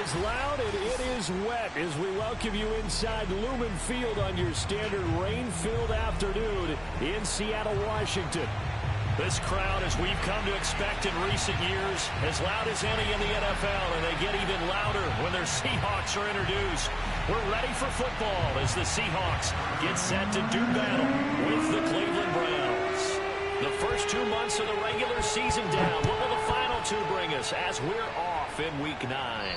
is loud and it is wet as we welcome you inside Lumen Field on your standard rain-filled afternoon in Seattle, Washington. This crowd, as we've come to expect in recent years, as loud as any in the NFL, and they get even louder when their Seahawks are introduced. We're ready for football as the Seahawks get set to do battle with the Cleveland Browns. The first 2 months of the regular season down. What will the final two bring us as we're off in Week 9?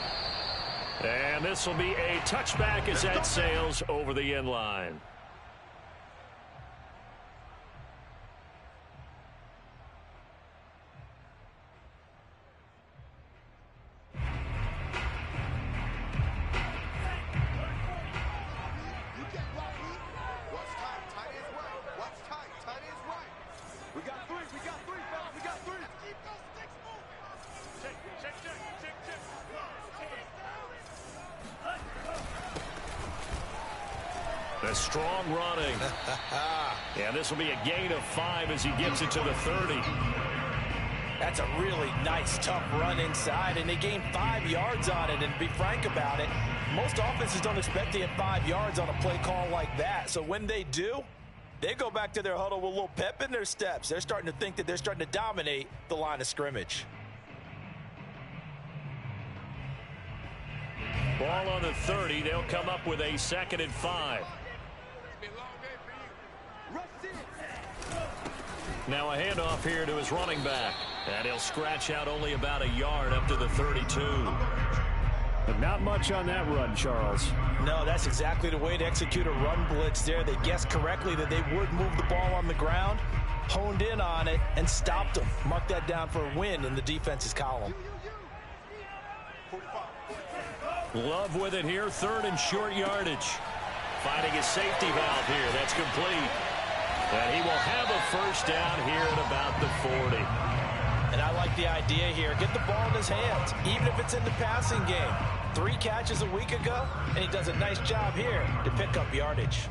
And this will be a touchback as that sails over the end line. A strong running. And this will be a gain of 5 as he gets it to the 30. That's a really nice, tough run inside, and they gained 5 yards on it. And to be frank about it, most offenses don't expect to get 5 yards on a play call like that. So when they do, they go back to their huddle with a little pep in their steps. They're starting to think that they're starting to dominate the line of scrimmage. Ball on the 30. They'll come up with a 2nd and 5. Now a handoff here to his running back. And he'll scratch out only about a yard up to the 32. But not much on that run, Charles. No, that's exactly the way to execute a run blitz there. They guessed correctly that they would move the ball on the ground, honed in on it, and stopped them. Mark that down for a win in the defense's column. Love with it here, 3rd and short yardage. Finding his safety valve here. That's complete. And he will have a first down here at about the 40. And I like the idea here. Get the ball in his hands, even if it's in the passing game. 3 catches a week ago, and he does a nice job here to pick up yardage.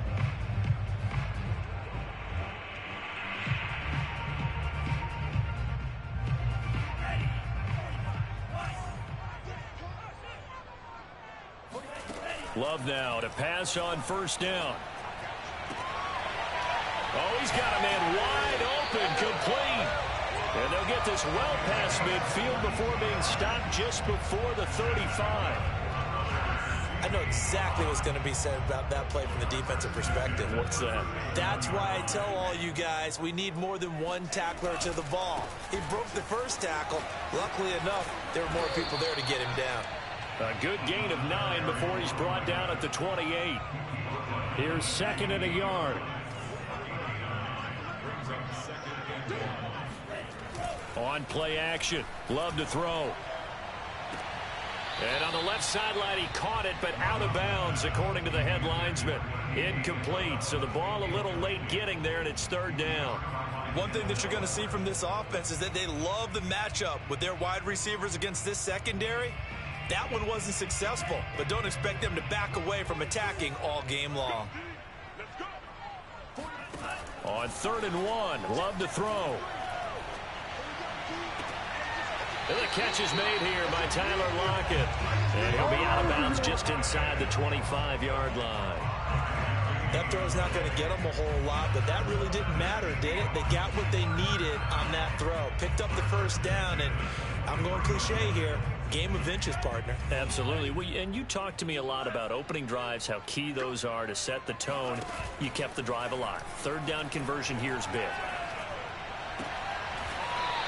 Love now to pass on first down. Oh, he's got a man wide open, complete. And they'll get this well past midfield before being stopped just before the 35. I know exactly what's going to be said about that play from the defensive perspective. What's that? That's why I tell all you guys we need more than one tackler to the ball. He broke the first tackle. Luckily enough, there were more people there to get him down. A good gain of 9 before he's brought down at the 28. Here's 2nd and a yard. On play action. Love to throw. And on the left sideline, he caught it, but out of bounds, according to the head linesman. Incomplete. So the ball a little late getting there, and it's 3rd down. One thing that you're going to see from this offense is that they love the matchup with their wide receivers against this secondary. That one wasn't successful, but don't expect them to back away from attacking all game long. On 3rd and 1, Love to throw. And the catch is made here by Tyler Lockett. And he'll be out of bounds just inside the 25-yard line. That throw's not going to get them a whole lot, but that really didn't matter, did it? They got what they needed on that throw. Picked up the first down, and I'm going cliche here. Game of inches, partner. Absolutely. And you talked to me a lot about opening drives, how key those are to set the tone. You kept the drive alive. 3rd down conversion here is big.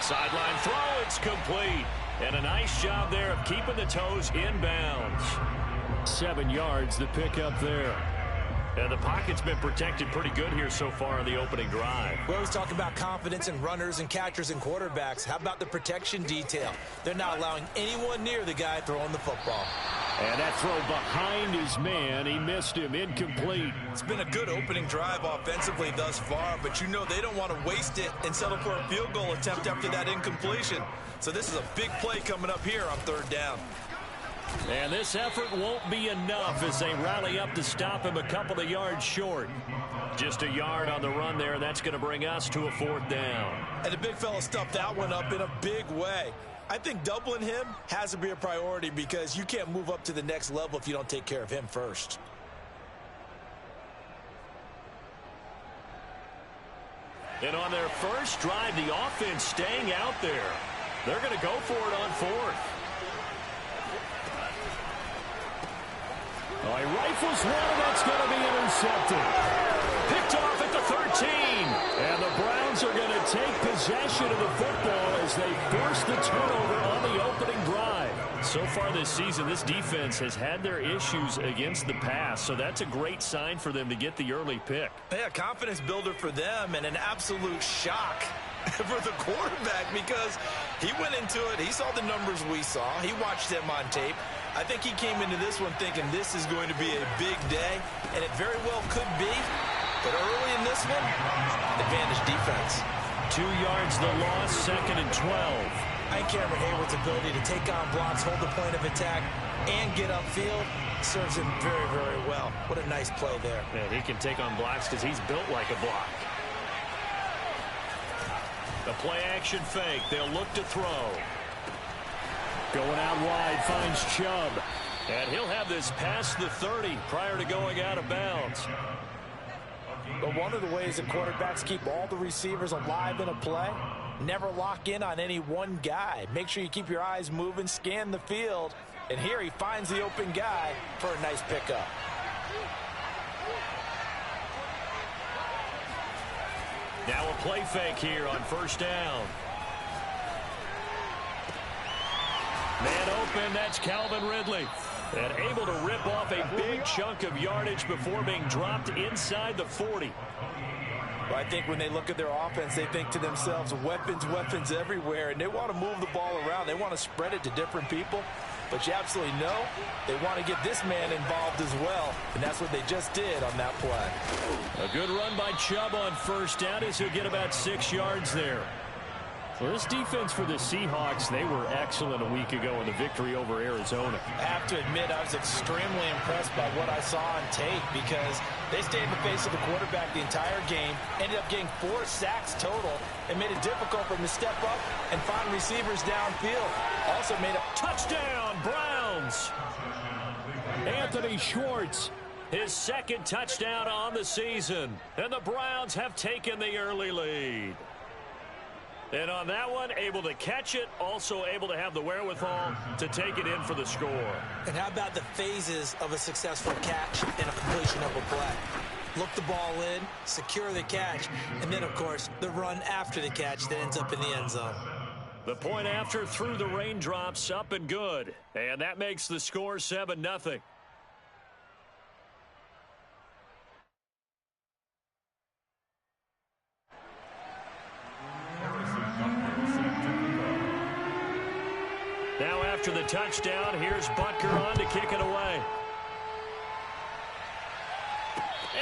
Sideline throw, it's complete. And a nice job there of keeping the toes inbounds. 7 yards, the pickup there. And the pocket's been protected pretty good here so far on the opening drive. We always talk about confidence in runners and catchers and quarterbacks. How about the protection detail? They're not allowing anyone near the guy throwing the football. And that throw behind his man, he missed him, incomplete. It's been a good opening drive offensively thus far, but you know they don't want to waste it and settle for a field goal attempt after that incompletion. So this is a big play coming up here on 3rd down. And this effort won't be enough as they rally up to stop him a couple of yards short. Just a yard on the run there, and that's going to bring us to a 4th down. And the big fella stuffed that one up in a big way. I think doubling him has to be a priority because you can't move up to the next level if you don't take care of him first. And on their first drive, the offense staying out there. They're going to go for it on fourth. Oh, he rifles one, and that's going to be intercepted. Picked off at the 13. And the Browns are going to take possession of the football as they force the turnover on the opening drive. So far this season, this defense has had their issues against the pass, so that's a great sign for them to get the early pick. Yeah, confidence builder for them and an absolute shock for the quarterback because he went into it. He saw the numbers we saw. He watched them on tape. I think he came into this one thinking this is going to be a big day, and it very well could be. But early in this one, advantage defense. 2 yards the loss, 2nd and 12. I think Cameron Hayward's ability to take on blocks, hold the point of attack, and get upfield serves him very, very well. What a nice play there. Man, he can take on blocks because he's built like a block. The play-action fake. They'll look to throw. Going out wide, finds Chubb. And he'll have this past the 30 prior to going out of bounds. But one of the ways that quarterbacks keep all the receivers alive in a play, never lock in on any one guy. Make sure you keep your eyes moving, scan the field. And here he finds the open guy for a nice pickup. Now a play fake here on first down. Man open, that's Calvin Ridley. And able to rip off a big chunk of yardage before being dropped inside the 40. Well, I think when they look at their offense, they think to themselves, weapons, weapons everywhere, and they want to move the ball around. They want to spread it to different people. But you absolutely know they want to get this man involved as well, and that's what they just did on that play. A good run by Chubb on first down as he'll get about 6 yards there. Well, this defense for the Seahawks, they were excellent a week ago in the victory over Arizona. I have to admit, I was extremely impressed by what I saw on tape because they stayed in the face of the quarterback the entire game, ended up getting 4 sacks total, and made it difficult for him to step up and find receivers downfield. Also made a touchdown, Browns! Anthony Schwartz, his 2nd touchdown on the season, and the Browns have taken the early lead. And on that one, able to catch it, also able to have the wherewithal to take it in for the score. And how about the phases of a successful catch and a completion of a play? Look the ball in, secure the catch, and then, of course, the run after the catch that ends up in the end zone. The point after through the raindrops, up and good. And that makes the score 7-0. Now after the touchdown, here's Butker on to kick it away.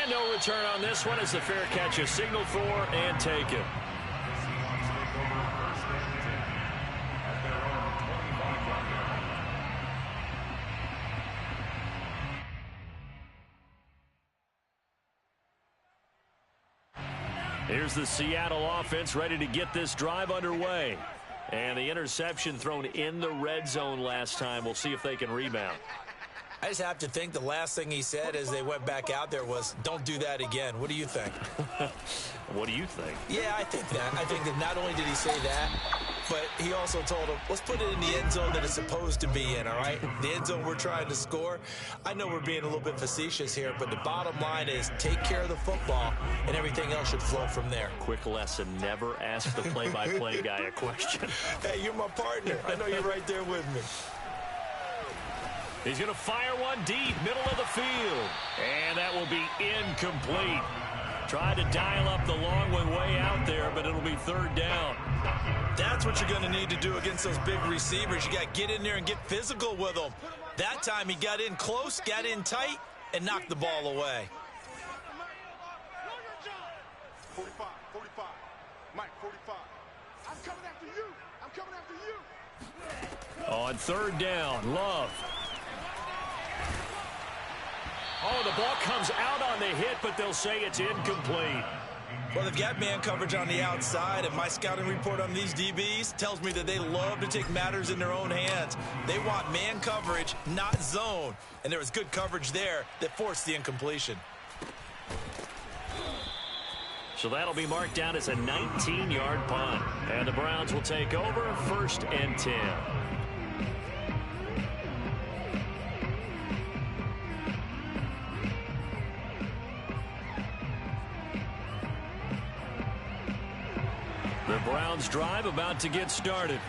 And no return on this one as the fair catch is signaled for and taken. Here's the Seattle offense ready to get this drive underway. And the interception thrown in the red zone last time. We'll see if they can rebound. I just have to think the last thing he said as they went back out there was, don't do that again. What do you think? What do you think? Yeah, I think that. I think that not only did he say that, but he also told him, let's put it in the end zone that it's supposed to be in, all right? The end zone we're trying to score. I know we're being a little bit facetious here, but the bottom line is take care of the football, and everything else should flow from there. Quick lesson, never ask the play-by-play guy a question. Hey, you're my partner. I know you're right there with me. He's going to fire one deep, middle of the field. And that will be incomplete. Tried to dial up the long one way out there, but it'll be 3rd down. That's what you're going to need to do against those big receivers. You got to get in there and get physical with them. That time he got in close, got in tight, and knocked the ball away. 45, 45. Mike, 45. I'm coming after you. I'm coming after you. On 3rd down, Love. Oh, the ball comes out on the hit, but they'll say it's incomplete. Well, they've got man coverage on the outside, and my scouting report on these DBs tells me that they love to take matters in their own hands. They want man coverage, not zone. And there was good coverage there that forced the incompletion. So that'll be marked down as a 19-yard punt. And the Browns will take over 1st and 10. The Browns drive about to get started.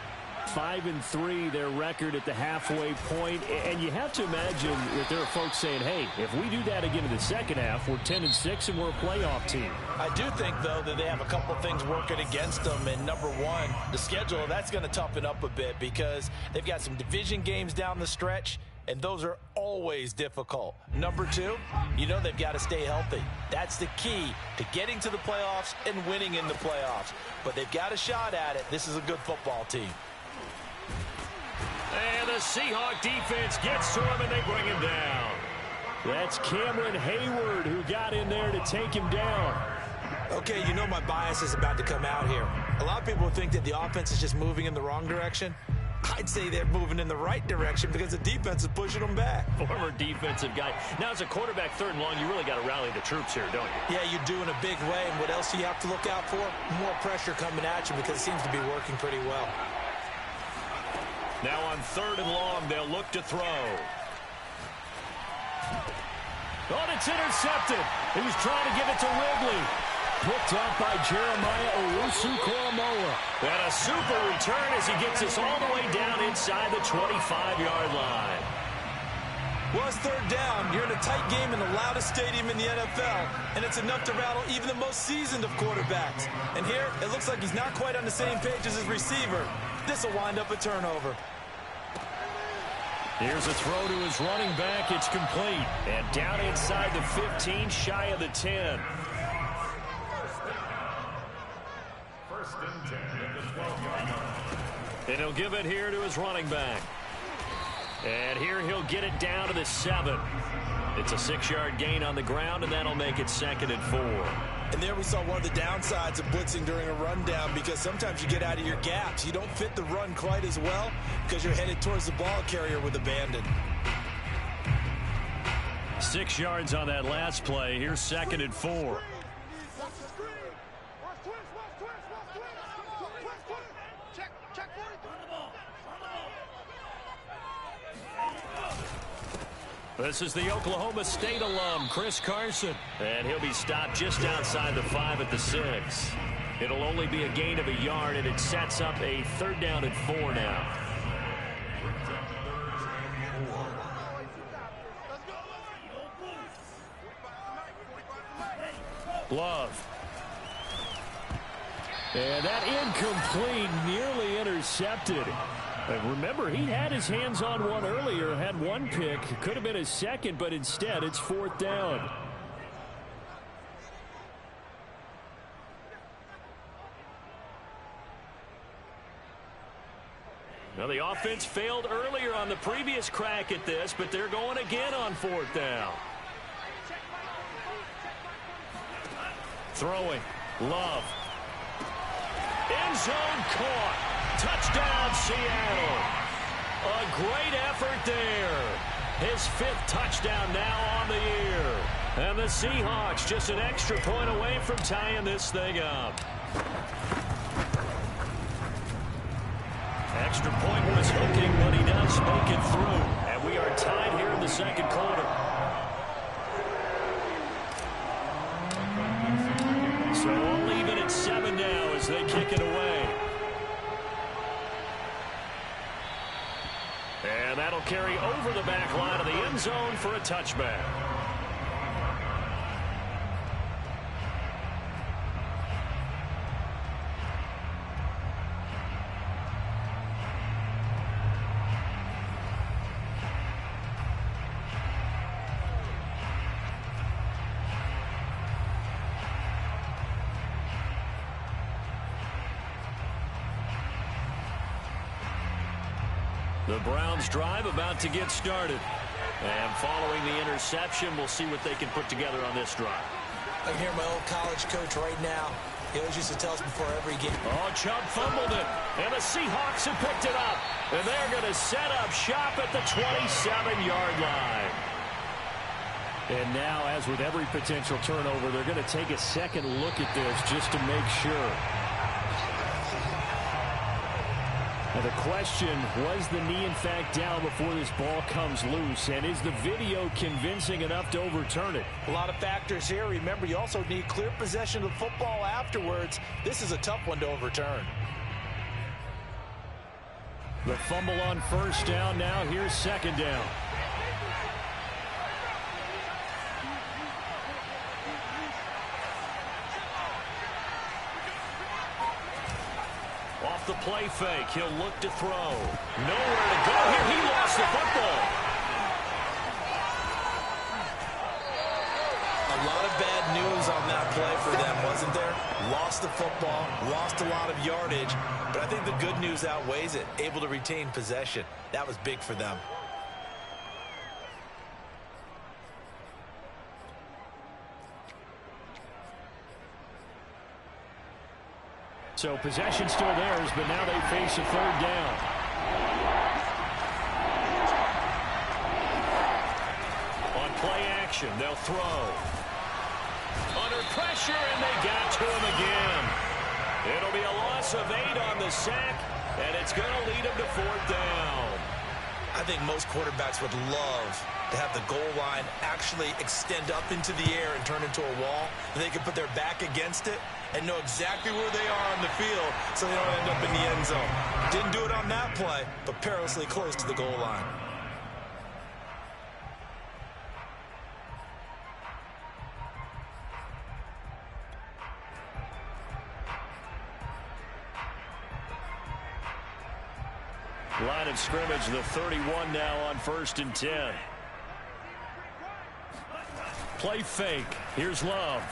5-3 their record at the halfway point, and you have to imagine that there are folks saying, hey, if we do that again in the second half, we're 10-6 and we're a playoff team. I do think, though, that they have a couple things working against them, and number one, the schedule, that's going to toughen up a bit because they've got some division games down the stretch, and those are always difficult. Number two, they've got to stay healthy. That's the key to getting to the playoffs and winning in the playoffs. But they've got a shot at it. This is a good football team. And the Seahawk defense gets to him, and they bring him down. That's Cameron Hayward who got in there to take him down. Okay, my bias is about to come out here. A lot of people think that the offense is just moving in the wrong direction. I'd say they're moving in the right direction because the defense is pushing them back. Former defensive guy. Now, as a quarterback 3rd and long, you really got to rally the troops here, don't you? Yeah, you do in a big way. And what else do you have to look out for? More pressure coming at you because it seems to be working pretty well. Now on 3rd and long, they'll look to throw. Oh, it's intercepted. He was trying to give it to Ridley. Picked up by Jeremiah Owusu-Koramoah. And a super return as he gets us all the way down inside the 25-yard line. Well, it's 3rd down. You're in a tight game in the loudest stadium in the NFL, and it's enough to rattle even the most seasoned of quarterbacks. And here, it looks like he's not quite on the same page as his receiver. This will wind up a turnover. Here's a throw to his running back. It's complete. And down inside the 15, shy of the 10. 1st and 10 at the 12-yard line. And he'll give it here to his running back. And here he'll get it down to the 7. It's a 6-yard gain on the ground, and that'll make it 2nd and 4. And there we saw one of the downsides of blitzing during a rundown because sometimes you get out of your gaps. You don't fit the run quite as well because you're headed towards the ball carrier with abandon. 6 yards on that last play. Here's 2nd and 4. This is the Oklahoma State alum, Chris Carson. And he'll be stopped just outside the 5 at the 6. It'll only be a gain of a yard, and it sets up a 3rd down and 4 now. Love. And that incomplete, nearly intercepted. And remember, he had his hands on one earlier, had one pick. Could have been his second, but instead it's 4th down. Now, the offense failed earlier on the previous crack at this, but they're going again on 4th down. Throwing. Love. End zone caught. Touchdown, Seattle. A great effort there. His 5th touchdown now on the year. And the Seahawks just an extra point away from tying this thing up. Extra point was hooking, but he does make it through. And we are tied here in the 2nd quarter. So all even at 7 now as they kick it away. And that'll carry over the back line of the end zone for a touchback. The Browns drive about to get started. And following the interception, we'll see what they can put together on this drive. I can hear my old college coach right now. He always used to tell us before every game. Oh, Chubb fumbled it, and the Seahawks have picked it up. And they're going to set up shop at the 27-yard line. And now, as with every potential turnover, they're going to take a second look at this just to make sure. Now the question, was the knee in fact down before this ball comes loose? And is the video convincing enough to overturn it? A lot of factors here. Remember, you also need clear possession of the football afterwards. This is a tough one to overturn. The fumble on first down. Now here's second down. Off the play fake, he'll look to throw. Nowhere to go here. He lost the football. A lot of bad news on that play for them, wasn't there? Lost the football, lost a lot of yardage, but I think the good news outweighs it. Able to retain possession. That was big for them. So possession still theirs, but now they face a third down. On play action, they'll throw. Under pressure, and they got to him again. It'll be a loss of 8 on the sack, and it's going to lead them to fourth down. I think most quarterbacks would love to have the goal line actually extend up into the air and turn into a wall, and they can put their back against it and know exactly where they are on the field so they don't end up in the end zone. Didn't do it on that play, but perilously close to the goal line. Line of scrimmage, the 31 now on 1st and 10. Play fake. Here's Love.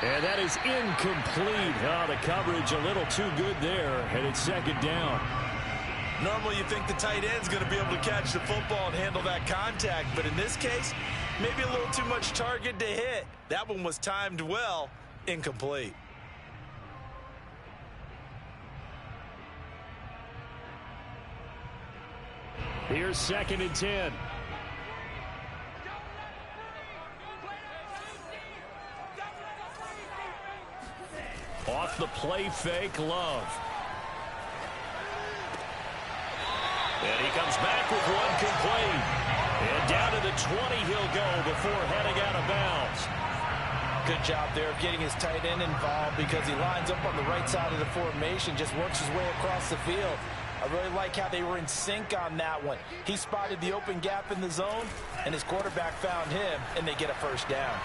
And that is incomplete. Oh, the coverage a little too good there, and it's second down. Normally you think the tight end's going to be able to catch the football and handle that contact, but in this case, maybe a little too much target to hit. That one was timed well, incomplete. Here's 2nd and 10. Off the play fake, Love. And he comes back with one complete. And down to the 20 he'll go before heading out of bounds. Good job there of getting his tight end involved because he lines up on the right side of the formation, just works his way across the field. I really like how they were in sync on that one. He spotted the open gap in the zone, and his quarterback found him, and they get a first down.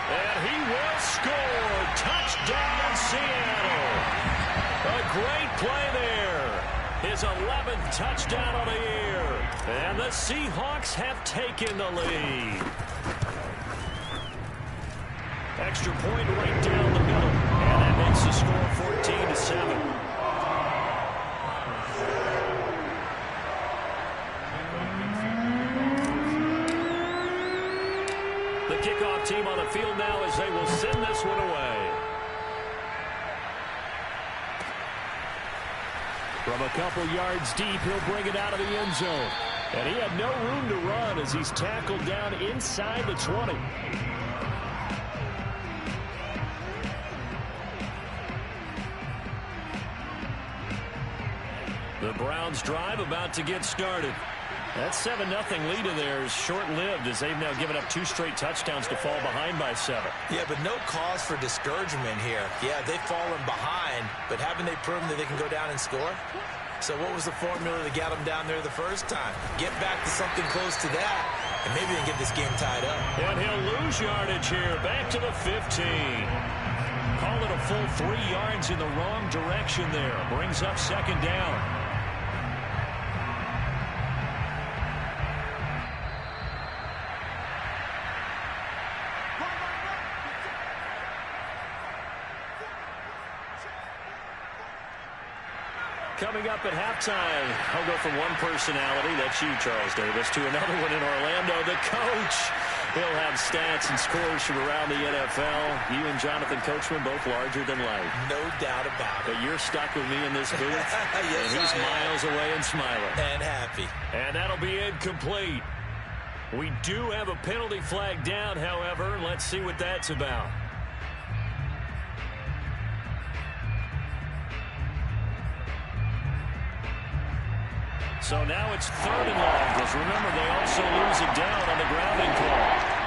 And he will score. Touchdown, Seattle. A great play there. His 11th touchdown of the year. And the Seahawks have taken the lead. Extra point right down the middle. And that makes the score 14-7. The kickoff team on the field now as they will send this one away. From a couple yards deep, he'll bring it out of the end zone. And he had no room to run as he's tackled down inside the 20. The Browns drive about to get started. That 7-0 lead of theirs short-lived as they've now given up 2 straight touchdowns to fall behind by 7. Yeah, but no cause for discouragement here. Yeah, they've fallen behind, but haven't they proven that they can go down and score? So what was the formula to get them down there the first time? Get back to something close to that, and maybe they can get this game tied up. And he'll lose yardage here, back to the 15. Call it a full 3 yards in the wrong direction there. Brings up second down. Coming up at halftime, I'll go from one personality, that's you, Charles Davis, to another one in Orlando, the coach. He'll have stats and scores from around the NFL. You and Jonathan Coachman both larger than life. No doubt about it. But you're stuck with me in this booth. Yes, and he's miles away and smiling. And happy. And that'll be incomplete. We do have a penalty flag down, however. Let's see what that's about. So now it's 3rd and long, because remember, they also lose it down on the grounding call.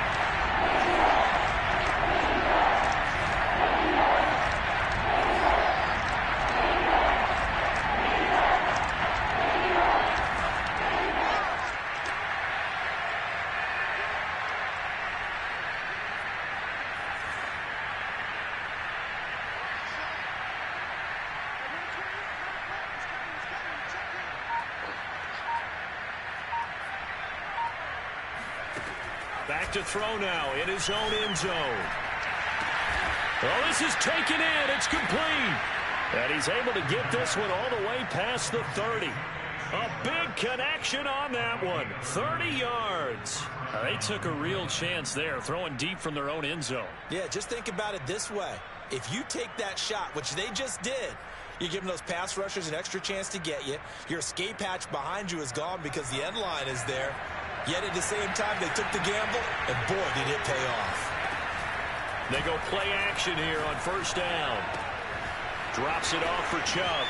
Back to throw now in his own end zone. Oh, this is taken in. It's complete. And he's able to get this one all the way past the 30. A big connection on that one. 30 yards. They took a real chance there, throwing deep from their own end zone. Yeah, just think about it this way. If you take that shot, which they just did, you're giving those pass rushers an extra chance to get you. Your escape hatch behind you is gone because the end line is there. Yet at the same time, they took the gamble, and boy, did it pay off. They go play action here on 1st down. Drops it off for Chubb.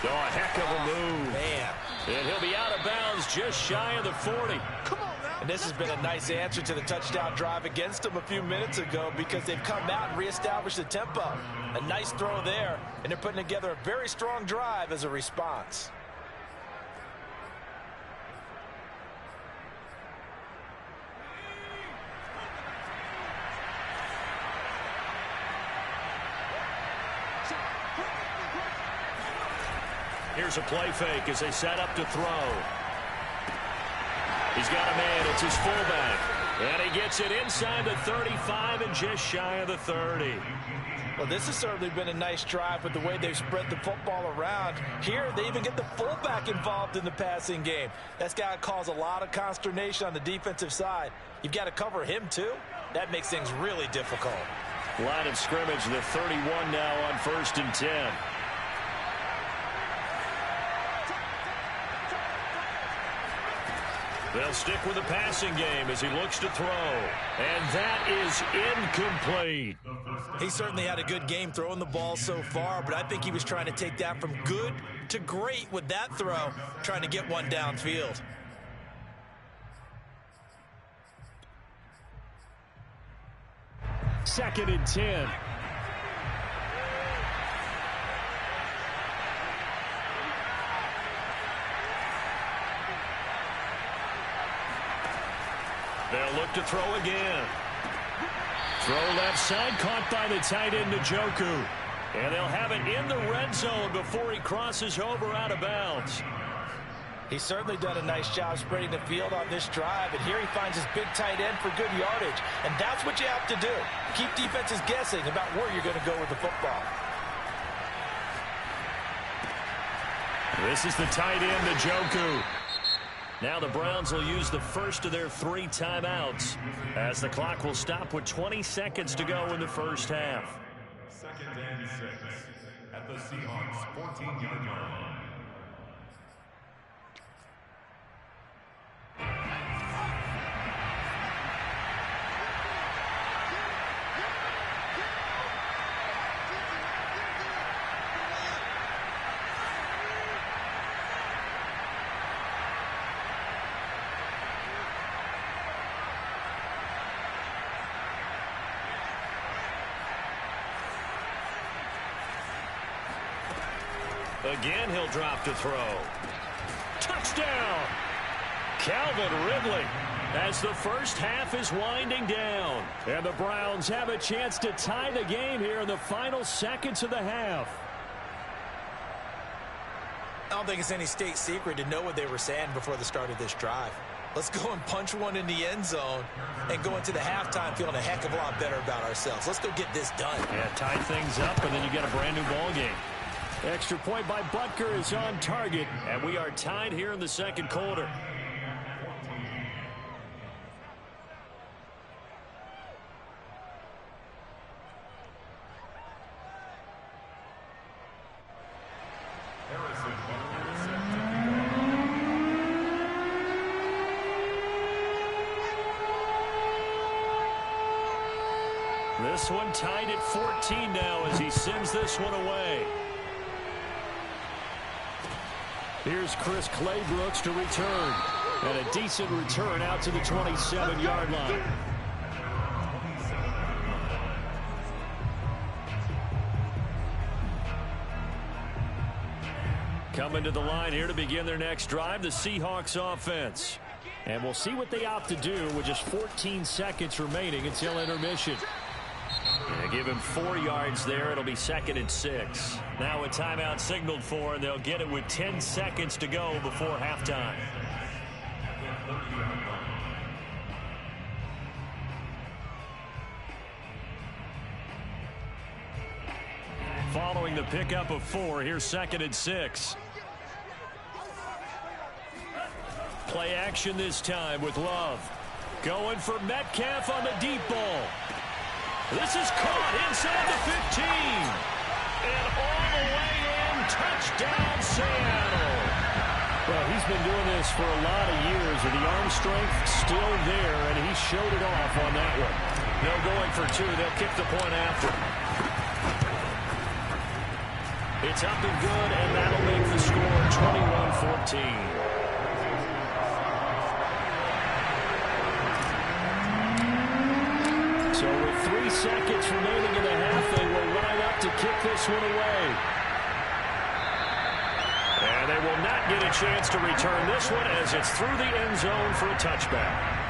Oh, a heck of a move. Man. And he'll be out of bounds just shy of the 40. Come on now. And this has been a nice answer to the touchdown drive against them a few minutes ago because they've come out and reestablished the tempo. A nice throw there, and they're putting together a very strong drive as a response. Here's a play fake as they set up to throw. He's got a man. It's his fullback. And he gets it inside the 35 and just shy of the 30. Well, this has certainly been a nice drive with the way they've spread the football around. Here, they even get the fullback involved in the passing game. That's got to cause a lot of consternation on the defensive side. You've got to cover him, too. That makes things really difficult. Line of scrimmage, the 31 now on 1st and 10. They'll stick with the passing game as he looks to throw. And that is incomplete. He certainly had a good game throwing the ball so far, but I think he was trying to take that from good to great with that throw, trying to get one downfield. Second and 10. They'll look to throw again. Throw left side, caught by the tight end, Njoku. And they'll have it in the red zone before he crosses over out of bounds. He's certainly done a nice job spreading the field on this drive, and here he finds his big tight end for good yardage. And that's what you have to do. Keep defenses guessing about where you're going to go with the football. This is the tight end, Njoku. Now the Browns will use the first of their 3 timeouts as the clock will stop with 20 seconds to go in the first half. 2nd and 6 at the Seahawks 14-yard line. Again, he'll drop to throw. Touchdown! Calvin Ridley as the first half is winding down. And the Browns have a chance to tie the game here in the final seconds of the half. I don't think it's any state secret to know what they were saying before the start of this drive. Let's go and punch one in the end zone and go into the halftime feeling a heck of a lot better about ourselves. Let's go get this done. Yeah, tie things up, and then you get a brand new ball game. Extra point by Butker is on target, and we are tied here in the second quarter. This one tied at 14 now as he sends this one away. Here's Chris Claybrooks to return. And a decent return out to the 27-yard line. Coming to the line here to begin their next drive, the Seahawks offense. And we'll see what they opt to do with just 14 seconds remaining until intermission. Yeah, give him 4 yards there. It'll be 2nd and 6. Now a timeout signaled for, and they'll get it with 10 seconds to go before halftime. Following the pickup of 4, here's 2nd and 6. Play action this time with Love. Going for Metcalf on the deep ball. This is caught inside the 15. And all the way in, touchdown Seattle. Well, he's been doing this for a lot of years, and the arm strength still there, and he showed it off on that one. They'll going for 2. They'll kick the point after. It's up and good, and that'll make the score 21-14. So with 3 seconds remaining in the half, they will line up to kick this one away. And they will not get a chance to return this one as it's through the end zone for a touchback.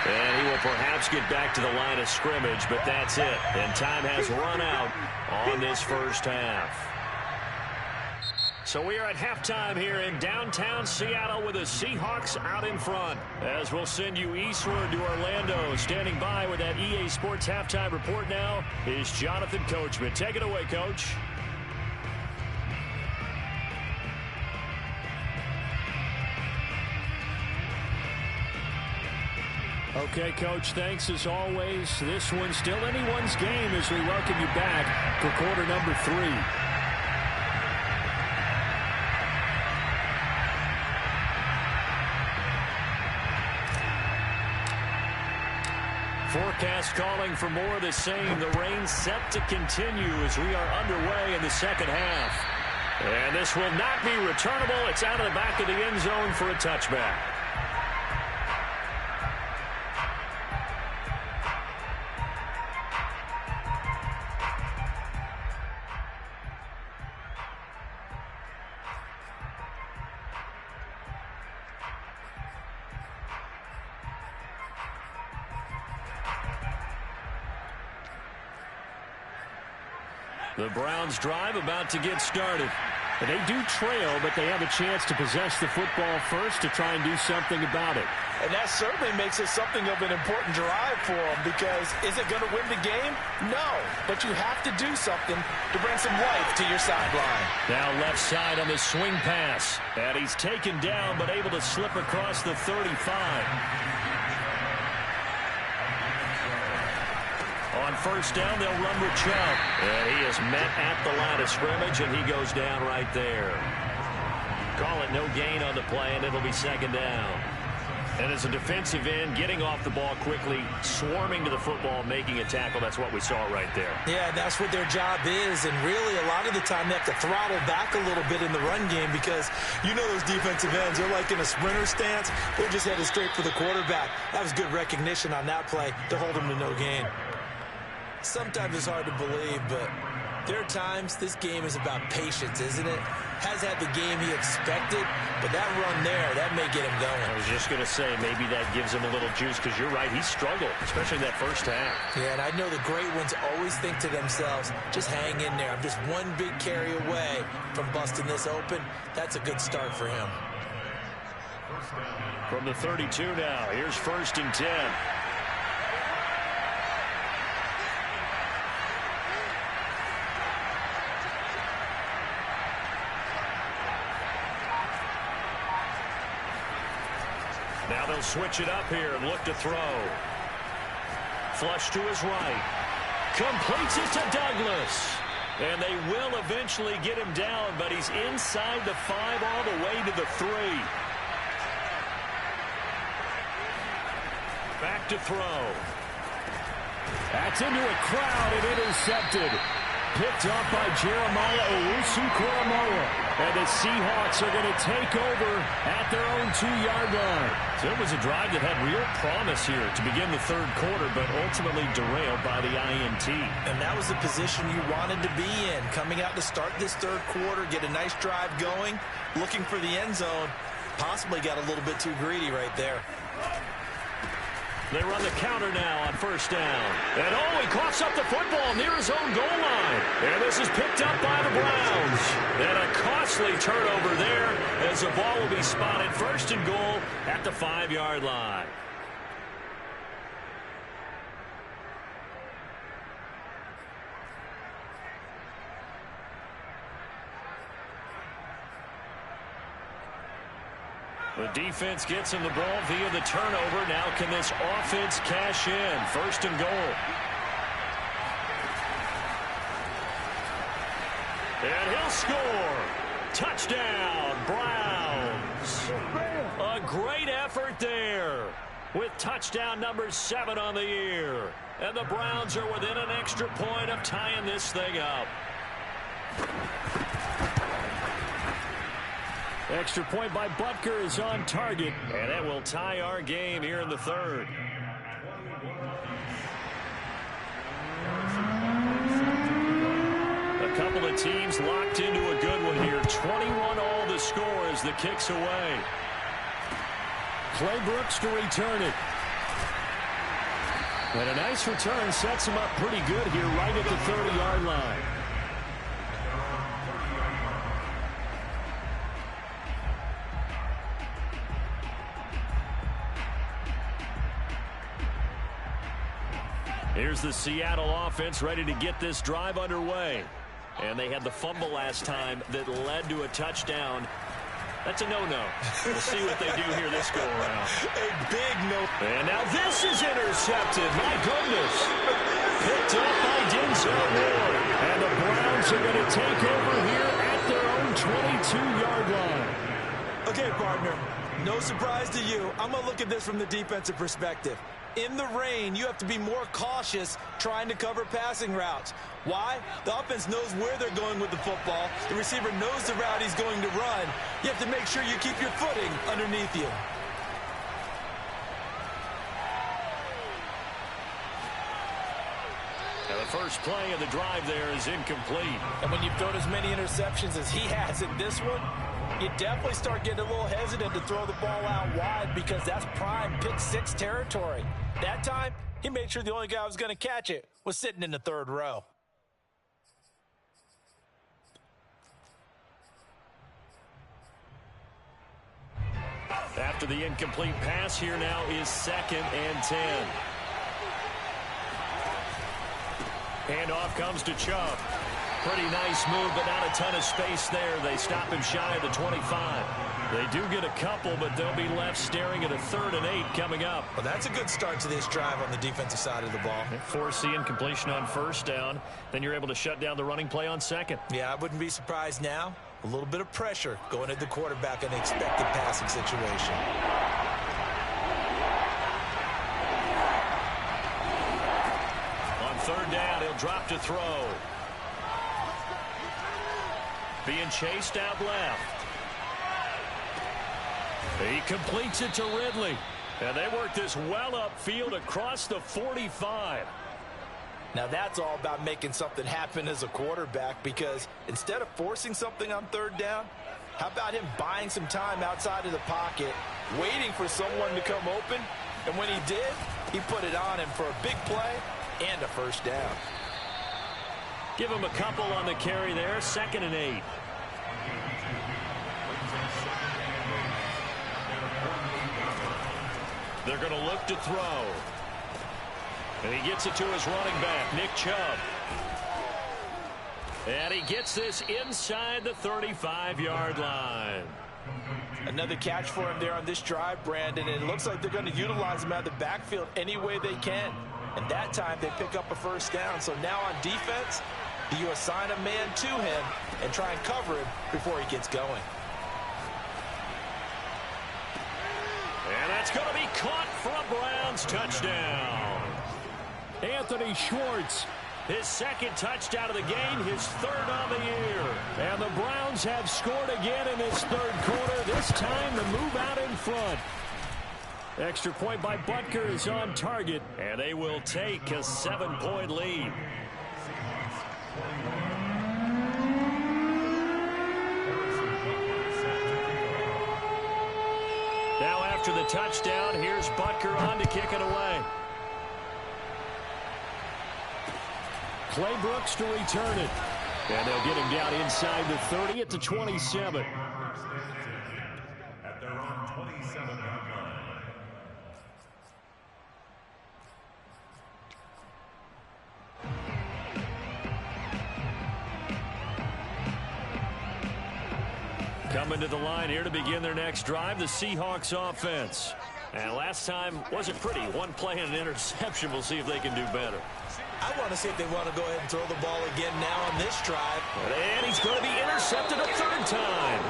And he will perhaps get back to the line of scrimmage, but that's it. And time has run out on this first half. So we are at halftime here in downtown Seattle with the Seahawks out in front. As we'll send you eastward to Orlando. Standing by with that EA Sports halftime report now is Jonathan Coachman. Take it away, Coach. Okay, Coach, thanks as always. This one's still anyone's game as we welcome you back for quarter number 3. Forecast calling for more of the same. The rain set to continue as we are underway in the second half. And this will not be returnable. It's out of the back of the end zone for a touchback. The Browns drive about to get started. And they do trail, but they have a chance to possess the football first to try and do something about it. And that certainly makes it something of an important drive for them, because is it going to win the game? No, but you have to do something to bring some life to your sideline. Now left side on the swing pass. And he's taken down, but able to slip across the 35. On first down, they'll run with Chubb. And he is met at the line of scrimmage, and he goes down right there. Call it no gain on the play, and it'll be second down. And as a defensive end, getting off the ball quickly, swarming to the football, making a tackle, that's what we saw right there. Yeah, that's what their job is, and really a lot of the time they have to throttle back a little bit in the run game, because you know those defensive ends, they're like in a sprinter stance. They're just headed straight for the quarterback. That was good recognition on that play to hold them to no gain. Sometimes it's hard to believe, but There are times this game is about patience, isn't it? Has had the game he expected, but that run there, that may get him going. I was just going to say, maybe that gives him a little juice, because you're right, he struggled, especially that first half. Yeah, and I know the great ones always think to themselves, just hang in there. I'm just one big carry away from busting this open. That's a good start for him. From the 32 now, here's 1st and 10. Now they'll switch it up here and look to throw. Flush to his right. Completes it to Douglas. And they will eventually get him down, but he's inside the 5 all the way to the 3. Back to throw. That's into a crowd and intercepted. Picked up by Jeremiah Owusu-Koramoah. And the Seahawks are going to take over at their own 2-yard line. So it was a drive that had real promise here to begin the 3rd quarter, but ultimately derailed by the INT. And that was the position you wanted to be in. Coming out to start this 3rd quarter, get a nice drive going, looking for the end zone. Possibly got a little bit too greedy right there. They run the counter now on 1st down. And he coughs up the football near his own goal line. And this is picked up by the Browns. And a costly turnover there as the ball will be spotted 1st and goal at the 5-yard line. The defense gets him the ball via the turnover. Now can this offense cash in? 1st and goal. And he'll score. Touchdown, Browns. A great effort there with touchdown number 7 on the year. And the Browns are within an extra point of tying this thing up. Extra point by Butker is on target, and that will tie our game here in the 3rd. A couple of teams locked into a good one here. 21 all the score as the kick's away. Clay Brooks to return it. And a nice return sets him up pretty good here right at the 30-yard line. Here's the Seattle offense ready to get this drive underway. And they had the fumble last time that led to a touchdown. That's a no-no. We'll see what they do here this go-around. A big no. And now this is intercepted. My goodness. Picked up by Denzel Ward. And the Browns are going to take over here at their own 22-yard line. Okay, partner. No surprise to you. I'm going to look at this from the defensive perspective. In the rain, you have to be more cautious trying to cover passing routes. Why? The offense knows where they're going with the football. The receiver knows the route he's going to run. You have to make sure you keep your footing underneath you. Now the first play of the drive there is incomplete. And when you've thrown as many interceptions as he has in this one, you definitely start getting a little hesitant to throw the ball out wide because that's prime pick 6 territory. That time, he made sure the only guy who was going to catch it was sitting in the 3rd row. After the incomplete pass, here now is 2nd and 10. Handoff comes to Chubb. Pretty nice move, but not a ton of space there. They stop him shy of the 25. They do get a couple, but they'll be left staring at a 3rd and 8 coming up. Well, that's a good start to this drive on the defensive side of the ball. Force the incompletion on 1st down. Then you're able to shut down the running play on 2nd. Yeah, I wouldn't be surprised now. A little bit of pressure going at the quarterback in an expected passing situation. On 3rd down, he'll drop to throw. Being chased out left. He completes it to Ridley. And they work this well upfield across the 45. Now that's all about making something happen as a quarterback, because instead of forcing something on third down, how about him buying some time outside of the pocket, waiting for someone to come open, and when he did, he put it on him for a big play and a first down. Give him a couple on the carry there, 2nd and 8. They're going to look to throw. And he gets it to his running back, Nick Chubb. And he gets this inside the 35-yard line. Another catch for him there on this drive, Brandon, and it looks like they're going to utilize him out of the backfield any way they can. And that time they pick up a first down. So now on defense, do you assign a man to him and try and cover him before he gets going? And that's going to be caught for a Browns touchdown. Anthony Schwartz, his 2nd touchdown of the game, his 3rd on the year. And the Browns have scored again in this 3rd quarter, this time to move out in front. Extra point by Butker is on target, and they will take a 7-point lead. Now after the touchdown, here's Butker on to kick it away. Clay Brooks to return it. And they'll get him down inside the 30 at the 27. At their own 27-yard line. Coming to the line here to begin their next drive, the Seahawks offense. And last time wasn't pretty. One play and an interception. We'll see if they can do better. I want to see if they want to go ahead and throw the ball again now on this drive. And he's going to be intercepted a 3rd time.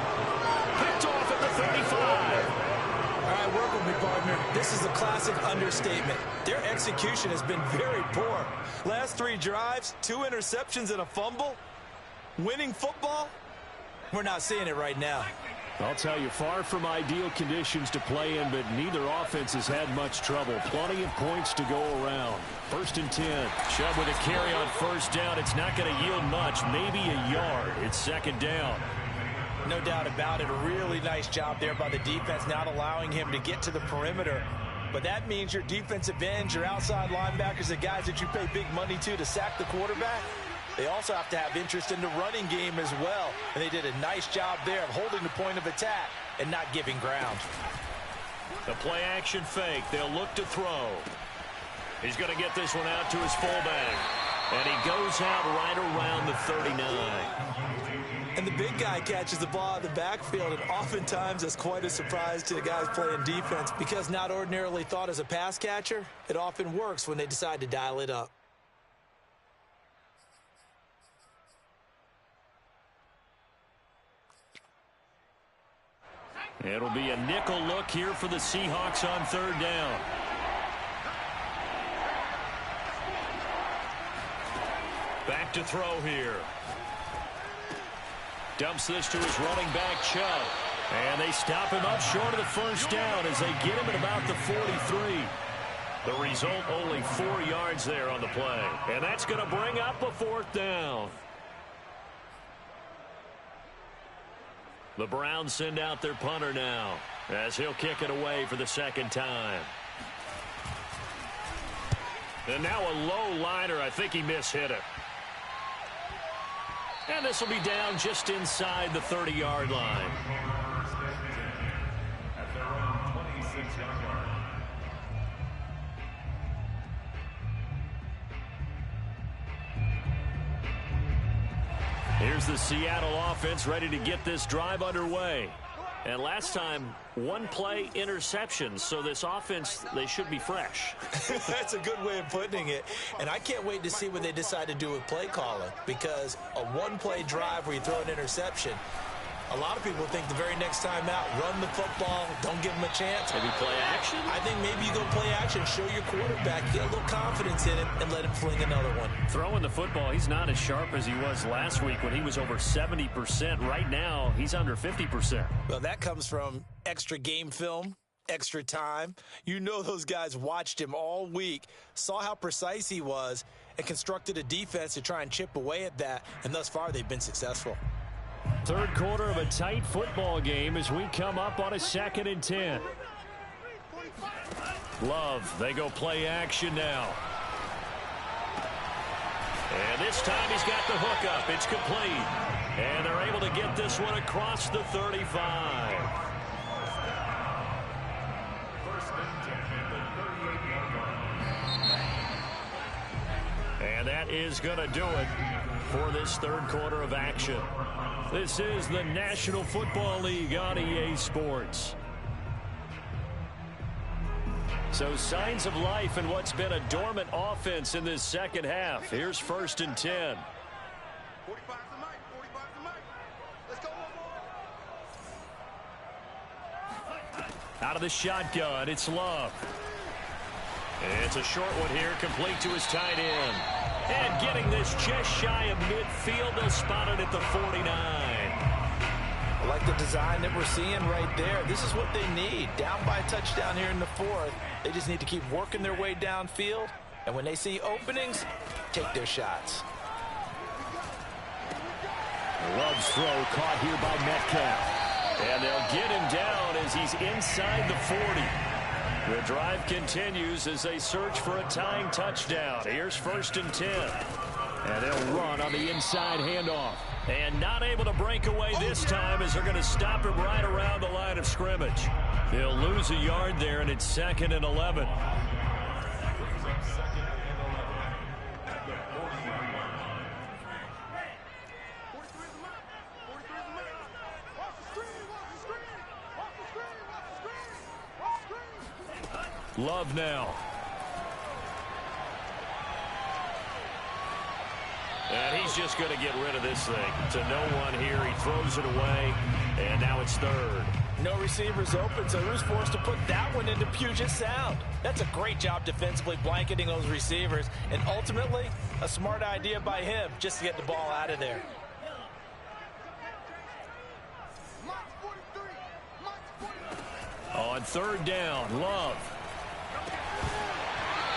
Picked off at the 35. All right, work with me, partner. This is a classic understatement. Their execution has been very poor. Last 3 drives, 2 interceptions and a fumble. Winning football? We're not seeing it right now. I'll tell you, far from ideal conditions to play in, but neither offense has had much trouble. Plenty of points to go around. 1st and 10. Chubb with a carry on 1st down. It's not going to yield much, maybe a yard. It's 2nd down. No doubt about it. A really nice job there by the defense, not allowing him to get to the perimeter. But that means your defensive ends, your outside linebackers, the guys that you pay big money to sack the quarterback, they also have to have interest in the running game as well. And they did a nice job there of holding the point of attack and not giving ground. The play-action fake. They'll look to throw. He's going to get this one out to his fullback. And he goes out right around the 39. And the big guy catches the ball in the backfield, and oftentimes that's quite a surprise to the guys playing defense, because not ordinarily thought as a pass catcher, it often works when they decide to dial it up. It'll be a nickel look here for the Seahawks on 3rd down. Back to throw here. Dumps this to his running back, Chubb. And they stop him up short of the 1st down as they get him at about the 43. The result, only 4 yards there on the play. And that's going to bring up a 4th down. The Browns send out their punter now as he'll kick it away for the 2nd time. And now a low liner. I think he mishit it. And this will be down just inside the 30-yard line. At their own 26-yard line. Here's the Seattle offense ready to get this drive underway. And last time, 1 play interception. So this offense, they should be fresh. That's a good way of putting it. And I can't wait to see what they decide to do with play calling, because a 1-play drive where you throw an interception, a lot of people think the very next time out, run the football, don't give them a chance. Maybe play action? I think maybe you go play action, show your quarterback, get a little confidence in him, and let him fling another one. Throwing the football, he's not as sharp as he was last week when he was over 70%. Right now, he's under 50%. Well, that comes from extra game film, extra time. You know those guys watched him all week, saw how precise he was, and constructed a defense to try and chip away at that, and thus far they've been successful. Third quarter of a tight football game as we come up on a 2nd and 10. Love, they go play action now. And this time he's got the hook up. It's complete. And they're able to get this one across the 35. And that is going to do it for this third quarter of action. This is the National Football League on EA Sports. So signs of life in what's been a dormant offense in this second half. Here's 1st and 10. 45 to Mike. 45 to Mike. Let's go one more. Out of the shotgun, it's Love. It's a short one here, complete to his tight end. And getting this just shy of midfield, they'll spot it at the 49. I like the design that we're seeing right there. This is what they need. Down by a touchdown here in the 4th. They just need to keep working their way downfield. And when they see openings, take their shots. Love's throw caught here by Metcalf. And they'll get him down as he's inside the 40. The drive continues as they search for a tying touchdown. Here's 1st and 10. And they'll run on the inside handoff. And not able to break away this time as they're going to stop him right around the line of scrimmage. They'll lose a yard there, and it's 2nd and 11. Love now. And he's just going to get rid of this thing. To no one here. He throws it away. And now it's 3rd. No receivers open, so who's forced to put that one into Puget Sound? That's a great job defensively blanketing those receivers. And ultimately, a smart idea by him just to get the ball out of there. On 3rd down, Love.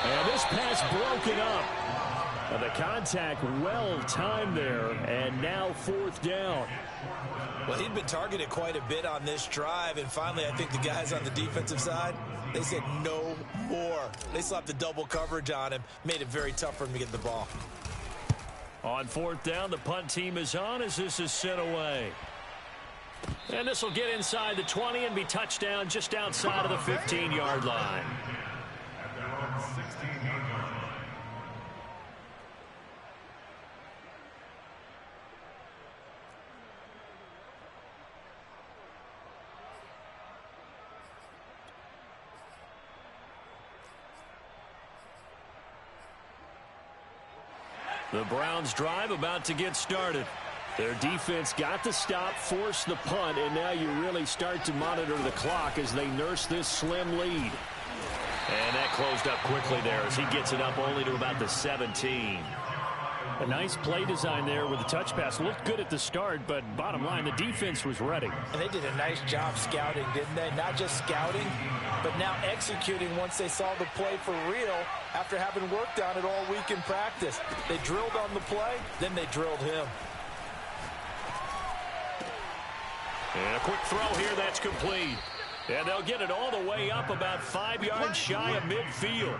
And this pass broken up. And the contact well timed there, and now 4th down. Well, he'd been targeted quite a bit on this drive, and finally I think the guys on the defensive side, they said no more. They slapped the double coverage on him, made it very tough for him to get the ball. On 4th down, the punt team is on as this is sent away. And this will get inside the 20 and be touchdown just outside of the 15-yard line. The Browns drive about to get started. Their defense got the stop, forced the punt, and now you really start to monitor the clock as they nurse this slim lead. And that closed up quickly there as he gets it up only to about the 17. A nice play design there with the touch pass. Looked good at the start, but bottom line, the defense was ready. And they did a nice job scouting, didn't they? Not just scouting, but now executing once they saw the play for real after having worked on it all week in practice. They drilled on the play, then they drilled him. And a quick throw here, that's complete. And they'll get it all the way up about 5 yards shy of midfield.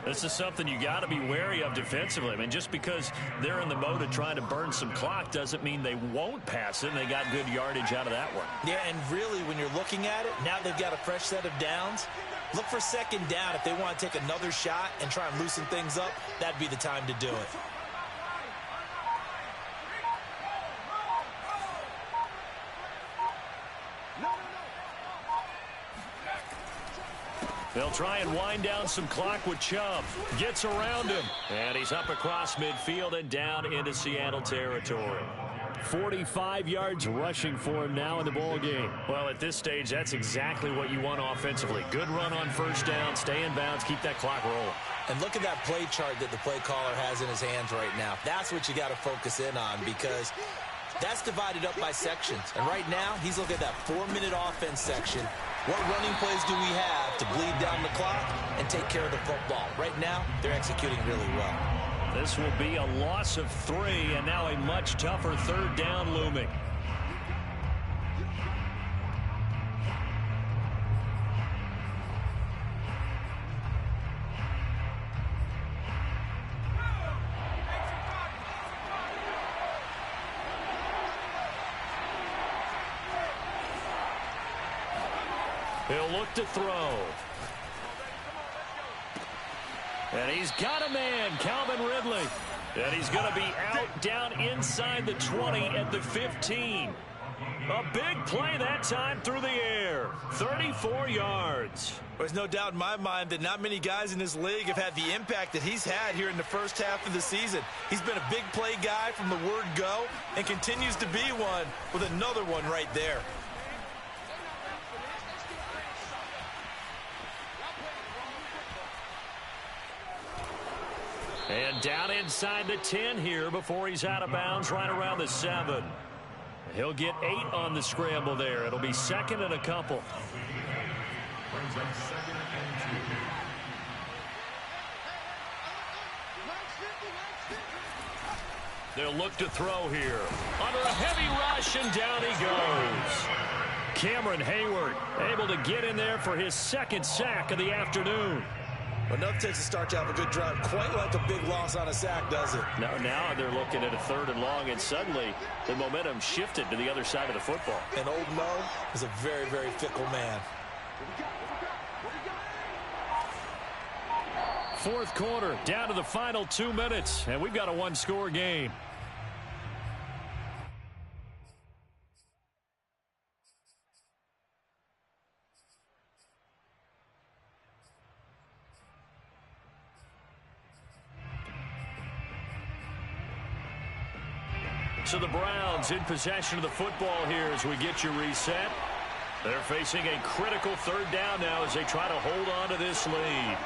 This is something you got to be wary of defensively. I mean, just because they're in the mode of trying to burn some clock doesn't mean they won't pass it, and they got good yardage out of that one. Yeah, and really, when you're looking at it, now they've got a fresh set of downs. Look for 2nd down. If they want to take another shot and try and loosen things up, that'd be the time to do it. They'll try and wind down some clock with Chubb. Gets around him. And he's up across midfield and down into Seattle territory. 45 yards rushing for him now in the ball game. Well, at this stage, that's exactly what you want offensively. Good run on 1st down, stay in bounds, keep that clock rolling. And look at that play chart that the play caller has in his hands right now. That's what you got to focus in on, because that's divided up by sections. And right now, he's looking at that 4-minute offense section. What running plays do we have to bleed down the clock and take care of the football? Right now, they're executing really well. This will be a loss of 3, and now a much tougher third down looming. He'll look to throw. And he's got a man, Calvin Ridley. And he's going to be out down inside the 20 at the 15. A big play that time through the air. 34 yards. There's no doubt in my mind that not many guys in this league have had the impact that he's had here in the first half of the season. He's been a big play guy from the word go and continues to be one with another one right there. And down inside the 10 here before he's out of bounds right around the 7. He'll get 8 on the scramble there. It'll be 2nd and a couple. Brings up 2nd and 2. They'll look to throw here. Under a heavy rush, and down he goes. Cameron Hayward able to get in there for his 2nd sack of the afternoon. Well, nothing takes a start to have a good drive quite like a big loss on a sack, does it? Now they're looking at a 3rd and long, and suddenly the momentum shifted to the other side of the football. And old Mo is a very, very fickle man. 4th quarter, down to the final 2 minutes, and we've got a 1-score game. So the Browns in possession of the football here as we get you reset. They're facing a critical 3rd down now as they try to hold on to this lead.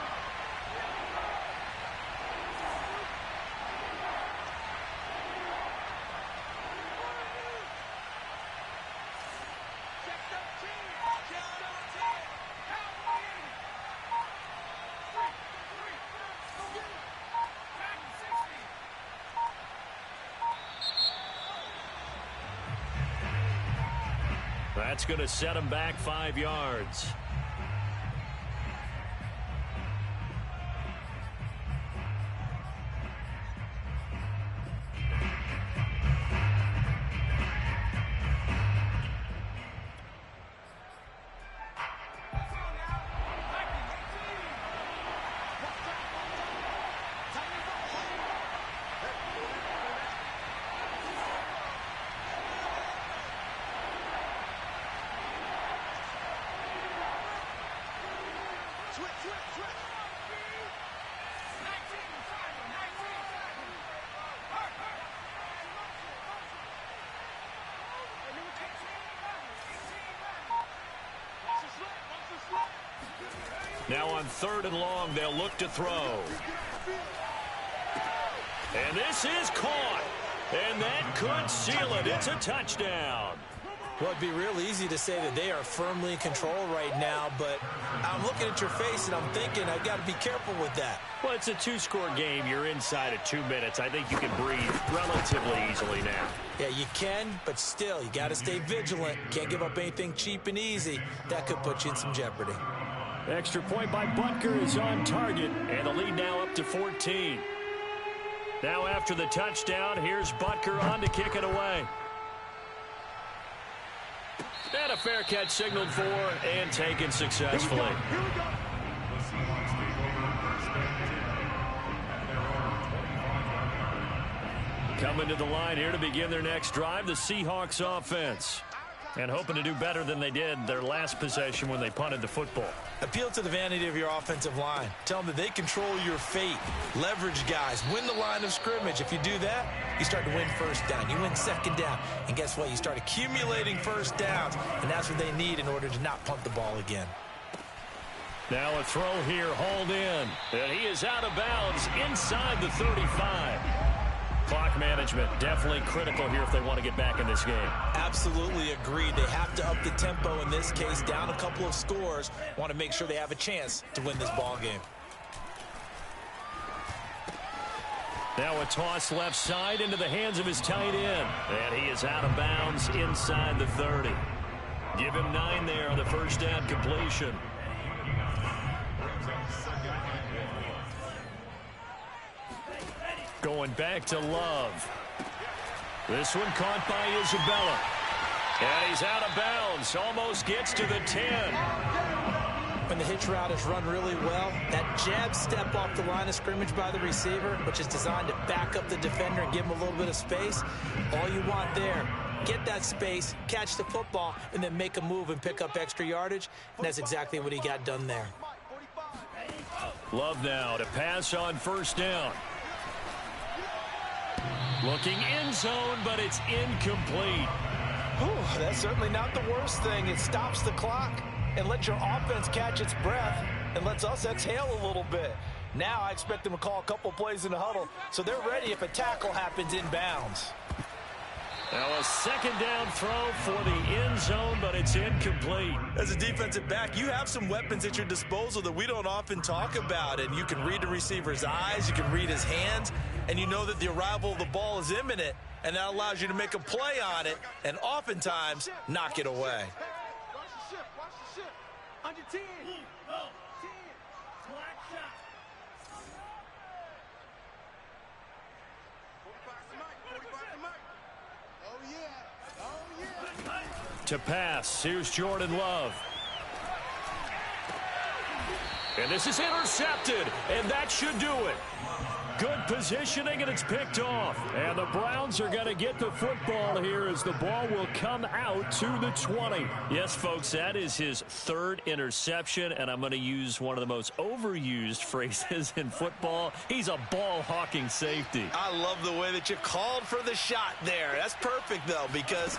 That's going to set him back 5 yards. Now on 3rd and long, they'll look to throw. And this is caught. And that could seal it. It's a touchdown. Well, it'd be real easy to say that they are firmly in control right now, but I'm looking at your face and I'm thinking I've got to be careful with that. Well, it's a 2-score game. You're inside of 2 minutes. I think you can breathe relatively easily now. Yeah, you can, but still, you got to stay vigilant. Can't give up anything cheap and easy. That could put you in some jeopardy. Extra point by Butker is on target, and the lead now up to 14. Now after the touchdown, here's Butker on to kick it away. And a fair catch signaled for and taken successfully. Here we go. The Seahawks take over 1st and 10 at their own 25-yard line. Coming to the line here to begin their next drive, the Seahawks offense. And hoping to do better than they did their last possession when they punted the football. Appeal to the vanity of your offensive line. Tell them that they control your fate. Leverage guys. Win the line of scrimmage. If you do that, you start to win 1st down. You win 2nd down. And guess what? You start accumulating 1st downs. And that's what they need in order to not punt the ball again. Now a throw here, hauled in. And he is out of bounds inside the 35. Clock management definitely critical here if they want to get back in this game. Absolutely agreed. They have to up the tempo in this case, down a couple of scores. Want to make sure they have a chance to win this ball game. Now a toss left side into the hands of his tight end. And he is out of bounds inside the 30. Give him 9 there on the first down completion. Going back to Love. This one caught by Isabella. And he's out of bounds. Almost gets to the 10. When the hitch route is run really well, that jab step off the line of scrimmage by the receiver, which is designed to back up the defender and give him a little bit of space, all you want there, get that space, catch the football, and then make a move and pick up extra yardage, and that's exactly what he got done there. Love now to pass on first down. Looking end zone, but it's incomplete. Whew, that's certainly not the worst thing. It stops the clock and lets your offense catch its breath and lets us exhale a little bit. Now I expect them to call a couple plays in the huddle so they're ready if a tackle happens inbounds. Now a second down throw for the end zone, but it's incomplete. As a defensive back, you have some weapons at your disposal that we don't often talk about, and you can read the receiver's eyes, you can read his hands, and you know that the arrival of the ball is imminent, and that allows you to make a play on it and oftentimes knock it away. Watch the ship. Watch the ship. Under 10. 10. Black shot. 45 to Mike. 45 to Mike. Oh, yeah. Oh, yeah. To pass, here's Jordan Love. And this is intercepted, and that should do it. Good positioning, and it's picked off. And the Browns are going to get the football here as the ball will come out to the 20. Yes, folks, that is his 3rd interception, and I'm going to use one of the most overused phrases in football. He's a ball-hawking safety. I love the way that you called for the shot there. That's perfect, though, because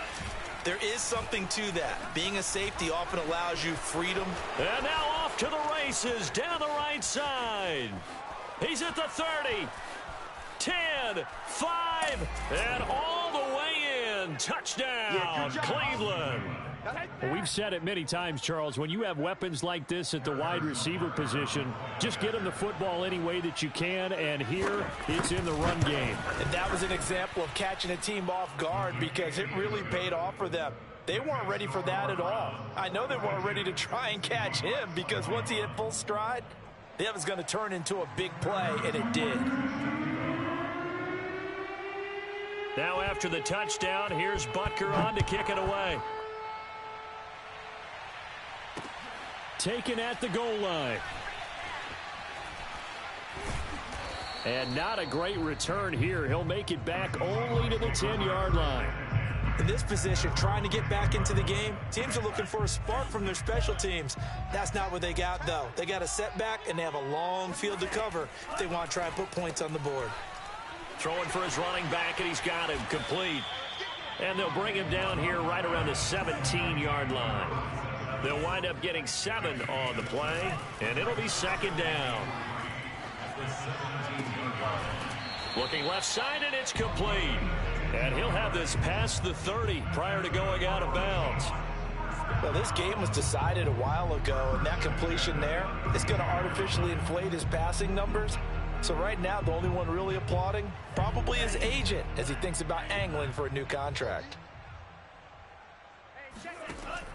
there is something to that. Being a safety often allows you freedom. And now off to the races down the right side. He's at the 30, 10, 5, and all the way in. Touchdown, Cleveland. We've said it many times, Charles, when you have weapons like this at the wide receiver position, just get them the football any way that you can, and here it's in the run game. And that was an example of catching a team off guard because it really paid off for them. They weren't ready for that at all. I know they weren't ready to try and catch him because once he hit full stride, that was going to turn into a big play, and it did. Now after the touchdown, here's Butker on to kick it away. Taken at the goal line. And not a great return here. He'll make it back only to the 10-yard line. In this position, trying to get back into the game, teams are looking for a spark from their special teams. That's not what they got, though. They got a setback, and they have a long field to cover if they want to try and put points on the board. Throwing for his running back, and he's got him complete. And they'll bring him down here right around the 17-yard line. They'll wind up getting 7 on the play, and it'll be second down. Looking left side, and it's complete. And he'll have this past the 30 prior to going out of bounds. Well, this game was decided a while ago, and that completion there is going to artificially inflate his passing numbers. So right now, the only one really applauding probably his agent as he thinks about angling for a new contract.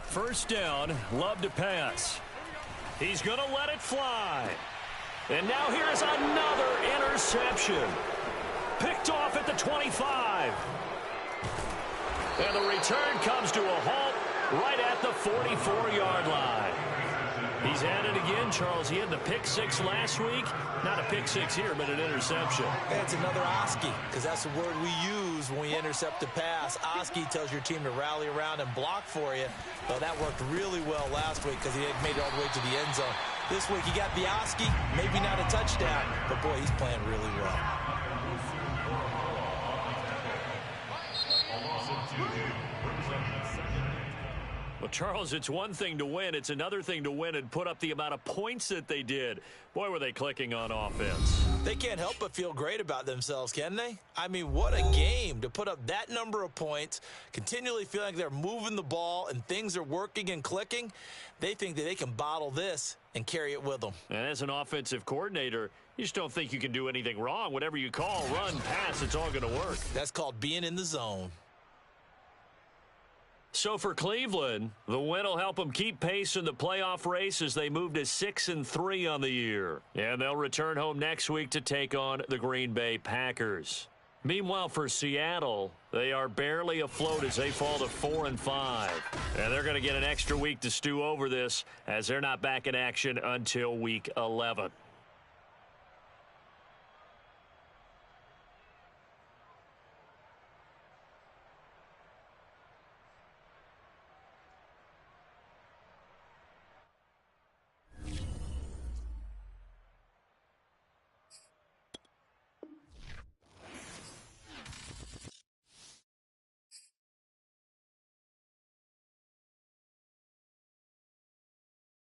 First down, Love to pass. He's going to let it fly. And now here's another interception. Picked off at the 25. And the return comes to a halt right at the 44-yard line. He's at it again, Charles. He had the pick 6 last week. Not a pick 6 here, but an interception. It's another Oski, because that's the word we use when we intercept a pass. Oski tells your team to rally around and block for you. Well, that worked really well last week because he had made it all the way to the end zone. This week he got the Oski, maybe not a touchdown, but boy, he's playing really well. Well, Charles, it's one thing to win. It's another thing to win and put up the amount of points that they did. Boy, were they clicking on offense. They can't help but feel great about themselves, can they? I mean, what a game to put up that number of points, continually feeling like they're moving the ball and things are working and clicking. They think that they can bottle this and carry it with them. And as an offensive coordinator, you just don't think you can do anything wrong. Whatever you call, run, pass, it's all going to work. That's called being in the zone. So for Cleveland, the win will help them keep pace in the playoff race as they move to 6-3 on the year. And they'll return home next week to take on the Green Bay Packers. Meanwhile, for Seattle, they are barely afloat as they fall to 4-5. And they're going to get an extra week to stew over this as they're not back in action until week 11.